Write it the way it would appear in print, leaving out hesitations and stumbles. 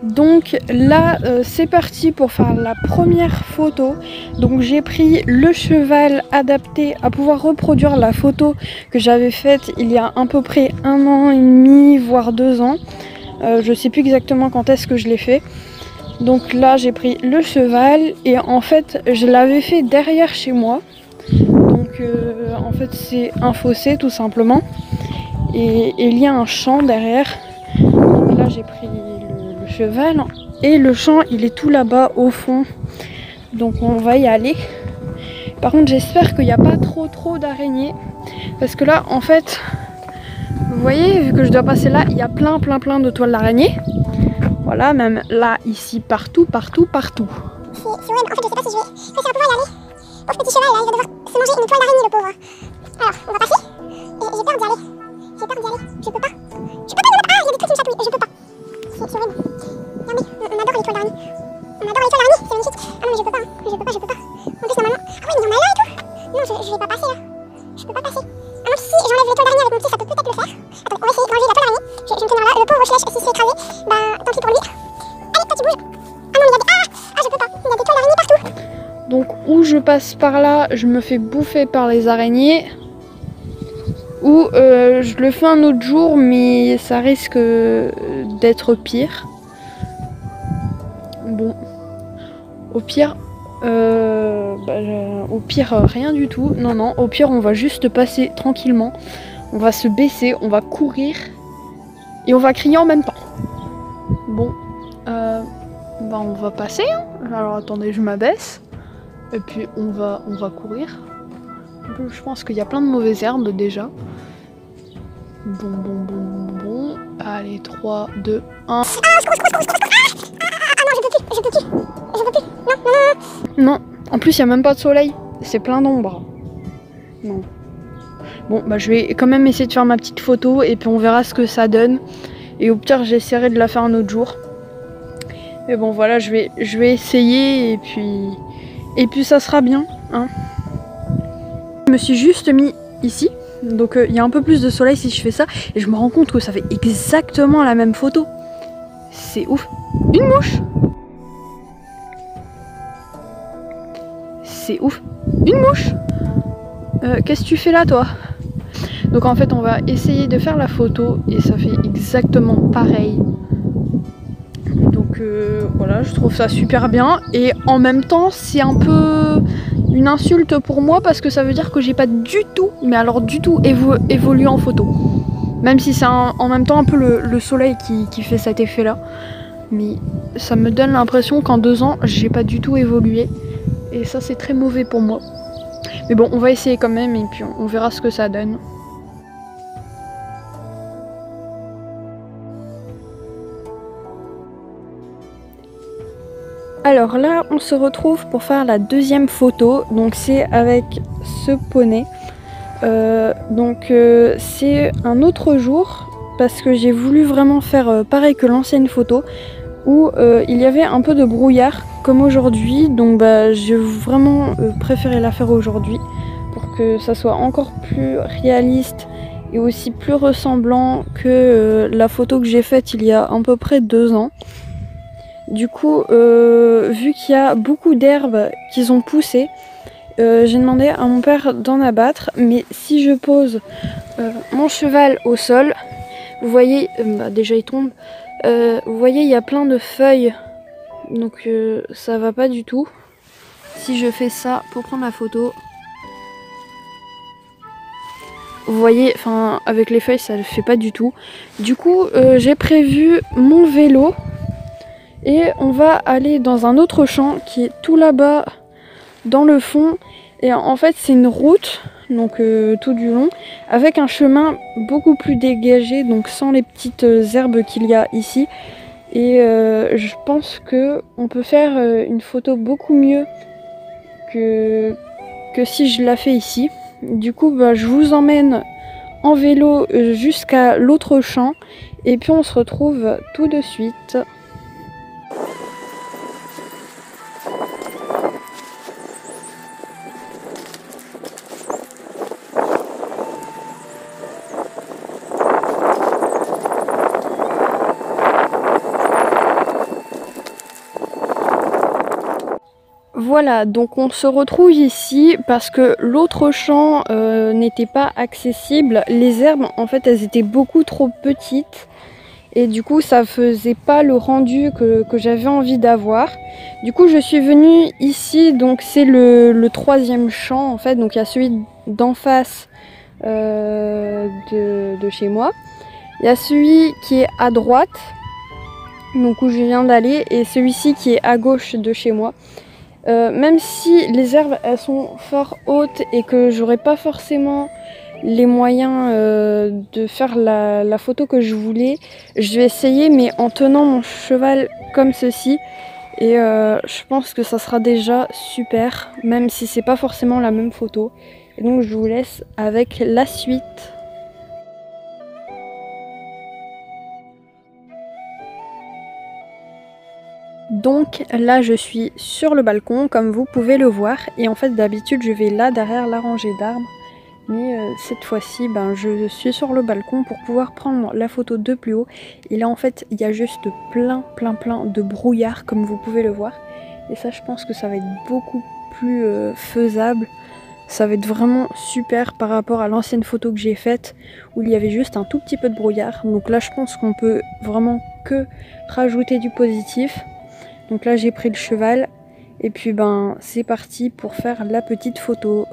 Donc là c'est parti pour faire la première photo. Donc j'ai pris le cheval adapté à pouvoir reproduire la photo que j'avais faite il y a à peu près 1 an et demi voire 2 ans. Je sais plus exactement quand est-ce que je l'ai fait. Donc là j'ai pris le cheval et en fait je l'avais fait derrière chez moi. Donc en fait c'est un fossé tout simplement et il y a un champ derrière. Donc là j'ai pris le cheval et le champ il est tout là-bas au fond, donc on va y aller. Par contre j'espère qu'il n'y a pas trop d'araignées parce que là en fait vous voyez, vu que je dois passer là, il y a plein de toiles d'araignée. Voilà, même là, ici, partout. C'est horrible, en fait je sais pas si je vais réussir à pouvoir y aller. Pauvre petit cheval là, il va devoir se manger une toile d'araignée le pauvre. Alors on va passer et j'ai peur d'y aller. Je peux pas. Il y a des trucs qui me chatouillent, je peux pas. C'est horrible. Regardez, on adore les toiles d'araignée. On adore les toiles d'araignée, c'est magnifique. Ah non mais je peux pas. En plus normalement... Ah ouais mais il y en a là et tout. Non je vais pas passer là. Je peux pas passer. Ah non si j'enlève les toiles d'araignée avec mon pied ça peut peut-être le faire. Attends, on va essayer d'enlever la toile d'araignée. Je vais me tenir là. Le pauvre Schlech, si c'est écrasé, bah tant pis pour lui. Allez toi tu bouges. Ah non mais il y a des... Ah je peux pas. Il y a des toiles d'araignée partout. Donc où je passe par là, je me fais bouffer par les araignées. Ou je le fais un autre jour, mais ça risque d'être pire. Bon, au pire, rien du tout. Non, au pire, on va juste passer tranquillement. On va se baisser, on va courir et on va crier en même temps. Bon, on va passer. Hein. Alors attendez, je m'abaisse et puis on va courir. Je pense qu'il y a plein de mauvaises herbes déjà. Bon. Allez, 3, 2, 1. Ah, non, je peux plus. Non, en plus, il n'y a même pas de soleil. C'est plein d'ombre. Non. Bon, bah, je vais quand même essayer de faire ma petite photo et puis on verra ce que ça donne. Et au pire, j'essaierai de la faire un autre jour. Mais bon, voilà, je vais essayer et puis ça sera bien. Hein. Je me suis juste mis ici. Donc il y a un peu plus de soleil si je fais ça. Et je me rends compte que ça fait exactement la même photo. C'est ouf. Une mouche. C'est ouf. Une mouche. Qu'est-ce que tu fais là toi? Donc en fait on va essayer de faire la photo. Et ça fait exactement pareil. Donc voilà, je trouve ça super bien. Et en même temps c'est un peu... une insulte pour moi parce que ça veut dire que j'ai pas du tout, mais alors du tout évolué en photo. Même si c'est en même temps un peu le soleil qui fait cet effet là. Mais ça me donne l'impression qu'en 2 ans, j'ai pas du tout évolué. Et ça c'est très mauvais pour moi. Mais bon, on va essayer quand même et puis on verra ce que ça donne. Alors là, on se retrouve pour faire la deuxième photo. Donc c'est avec ce poney. C'est un autre jour parce que j'ai voulu vraiment faire pareil que l'ancienne photo où il y avait un peu de brouillard comme aujourd'hui. Donc j'ai vraiment préféré la faire aujourd'hui pour que ça soit encore plus réaliste et aussi plus ressemblant que la photo que j'ai faite il y a à peu près 2 ans. Du coup, vu qu'il y a beaucoup d'herbes qui ont poussé, j'ai demandé à mon père d'en abattre. Mais si je pose mon cheval au sol, vous voyez, déjà il tombe, vous voyez il y a plein de feuilles, donc ça va pas du tout. Si je fais ça pour prendre la photo, vous voyez, enfin avec les feuilles ça le fait pas du tout. Du coup, j'ai prévu mon vélo. Et on va aller dans un autre champ qui est tout là-bas dans le fond. Et en fait c'est une route, donc tout du long, avec un chemin beaucoup plus dégagé, donc sans les petites herbes qu'il y a ici. Et je pense que on peut faire une photo beaucoup mieux que si je la fais ici. Du coup je vous emmène en vélo jusqu'à l'autre champ. Et puis on se retrouve tout de suite. Voilà, donc on se retrouve ici parce que l'autre champ n'était pas accessible. Les herbes, en fait, elles étaient beaucoup trop petites et du coup, ça faisait pas le rendu que j'avais envie d'avoir. Du coup, je suis venue ici, donc c'est le troisième champ en fait. Donc il y a celui d'en face de chez moi. Il y a celui qui est à droite, donc où je viens d'aller, et celui-ci qui est à gauche de chez moi. Même si les herbes elles sont fort hautes et que j'aurais pas forcément les moyens de faire la photo que je voulais, je vais essayer mais en tenant mon cheval comme ceci et je pense que ça sera déjà super même si c'est pas forcément la même photo. Et donc je vous laisse avec la suite. Donc là je suis sur le balcon comme vous pouvez le voir et en fait d'habitude je vais là derrière la rangée d'arbres mais cette fois-ci je suis sur le balcon pour pouvoir prendre la photo de plus haut et là en fait il y a juste plein de brouillard comme vous pouvez le voir et ça je pense que ça va être beaucoup plus faisable, ça va être vraiment super par rapport à l'ancienne photo que j'ai faite où il y avait juste un tout petit peu de brouillard. Donc là je pense qu'on peut vraiment que rajouter du positif. Donc là j'ai pris le cheval et puis c'est parti pour faire la petite photo.